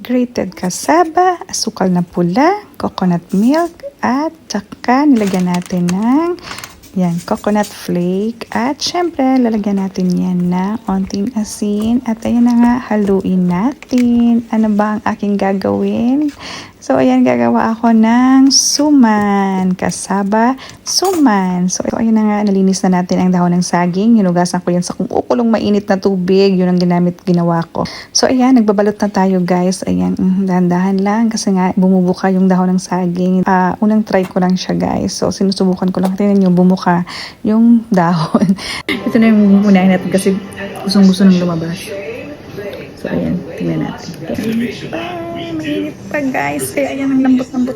grated cassava, asukal na pula, coconut milk, at saka nilagyan natin ng coconut flake. At syempre, lalagyan natin yan na onting asin. At ayan na nga, haluin natin. Ano ba ang aking gagawin? So, ayan, gagawa ako ng suman. Cassava suman. So, ayan na nga, nalinis na natin ang dahon ng saging. Hinugasan ko yan sa kumukulong mainit na tubig. Yun ang ginawa ko. So, ayan, nagbabalot na tayo, guys. Ayan, dahan-dahan lang kasi nga bumubuka yung dahon ng saging. Unang try ko lang siya, guys. So, sinusubukan ko lang. Tingnan nyo, bumuka yung dahon. Ito na yung unahin natin kasi gustong-gusto nang lumabas. So, ayan, tingnan natin. Mainit pa, guys. Kaya ayan, ang lambot-lambot.